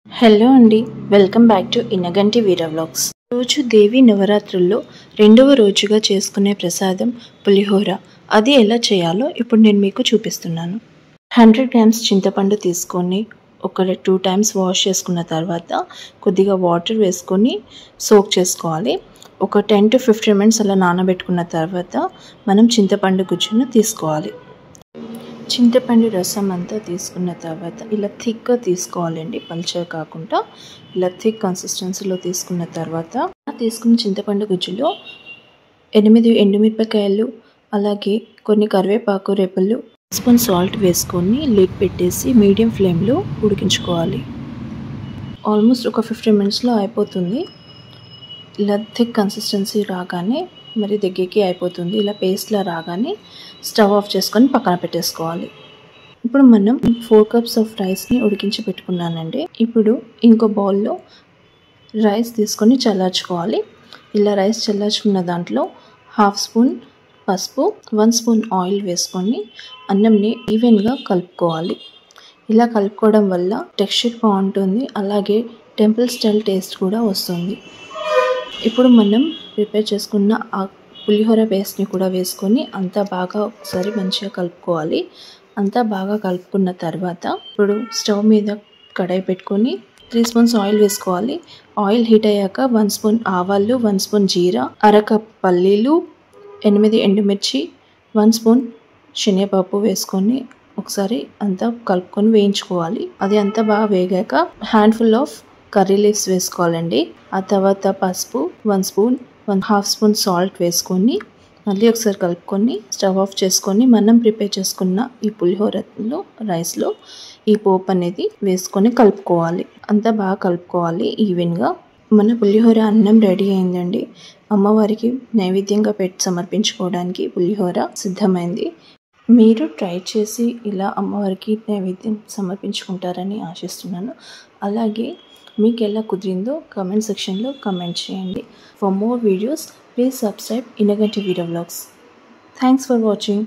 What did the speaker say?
Hello అండి, welcome back to Inaganti Veera vlogs. రోజు దేవి నవరాత్రుల్లో రెండవ రోజుగా చేసుకునే ప్రసాదం పులిహోర. అది ఎలా చేయాలో ఇప్పుడు నేను మీకు చూపిస్తున్నాను. 100 గ్రామ్స్ చింతపండు తీసుకొని ఒక 2 టైమ్స్ వాష్ చేసుకున్న తర్వాత కొద్దిగా వాటర్ వేసుకొని సోక్ చేసుకోవాలి. ఒక 10 to 15 మినిట్స్ అలా నానబెట్టుకున్న తర్వాత మనం చింతపండు గుజ్జును తీసుకోవాలి. చింతపండు రసం అంతా తీసుకున్న తర్వాత ఇలా థిక్గా తీసుకోవాలండి, పల్చగా కాకుండా ఇలా థిక్ కన్సిస్టెన్సీలో తీసుకున్న తర్వాత తీసుకున్న చింతపండు గుజ్జులో 8 ఎండుమిరపకాయలు, అలాగే కొన్ని కరివేపాకు రెబ్బలు, స్పూన్ సాల్ట్ వేసుకొని లిడ్ పెట్టేసి మీడియం ఫ్లేమ్లో ఉడికించుకోవాలి. ఆల్మోస్ట్ ఒక 15 మినిట్స్లో అయిపోతుంది. ఇలా థిక్ కన్సిస్టెన్సీ రాగానే మరి దగ్గరికి అయిపోతుంది. ఇలా పేస్ట్లా రాగానే స్టవ్ ఆఫ్ చేసుకొని పక్కన పెట్టేసుకోవాలి. ఇప్పుడు మనం 4 కప్స్ ఆఫ్ రైస్ని ఉడికించి పెట్టుకున్నానండి. ఇప్పుడు ఇంకో బౌల్లో రైస్ తీసుకొని చల్లార్చుకోవాలి. ఇలా రైస్ చల్లార్చుకున్న దాంట్లో 1/2 స్పూన్ పసుపు, 1 స్పూన్ ఆయిల్ వేసుకొని అన్నంని ఈవెన్గా కలుపుకోవాలి. ఇలా కలుపుకోవడం వల్ల టెక్స్చర్ బాగుంటుంది, అలాగే టెంపుల్ స్టైల్ టేస్ట్ కూడా వస్తుంది. ఇప్పుడు మనం ప్రిపేర్ చేసుకున్న ఆ పులిహోర పేస్ట్ని కూడా వేసుకొని అంతా బాగా ఒకసారి మంచిగా కలుపుకోవాలి. అంతా బాగా కలుపుకున్న తర్వాత ఇప్పుడు స్టవ్ మీద కడాయి పెట్టుకొని 3 స్పూన్స్ ఆయిల్ వేసుకోవాలి. ఆయిల్ హీట్ అయ్యాక 1 స్పూన్ ఆవాలు, 1 స్పూన్ జీరా, అరకప్ పల్లీలు, 8 ఎండుమిర్చి, 1 స్పూన్ శనగపప్పు వేసుకొని ఒకసారి అంతా కలుపుకొని వేయించుకోవాలి. అది అంతా బాగా వేగాక హ్యాండ్ఫుల్ ఆఫ్ కర్రీ లీవ్స్ వేసుకోవాలండి. ఆ తర్వాత పసుపు 1 స్పూన్, 1/2 స్పూన్ సాల్ట్ వేసుకొని మళ్ళీ ఒకసారి కలుపుకొని స్టవ్ ఆఫ్ చేసుకొని మనం ప్రిపేర్ చేసుకున్న ఈ పులిహోరలో రైస్లో ఈ పోపు అనేది వేసుకొని కలుపుకోవాలి. అంతా బాగా కలుపుకోవాలి ఈవెన్గా. మన పులిహోర అన్నం రెడీ అయిందండి. అమ్మవారికి నైవేద్యంగా పెట్టి సమర్పించుకోవడానికి పులిహోర సిద్ధమైంది. మీరు ట్రై చేసి ఇలా అమ్మవారికి నైవేద్యం సమర్పించుకుంటారని ఆశిస్తున్నాను. అలాగే మీకు ఎలా కుదిరిందో కామెంట్ సెక్షన్లో కామెంట్ చేయండి. For more videos please subscribe Inaganti Veera vlogs. Thanks for watching.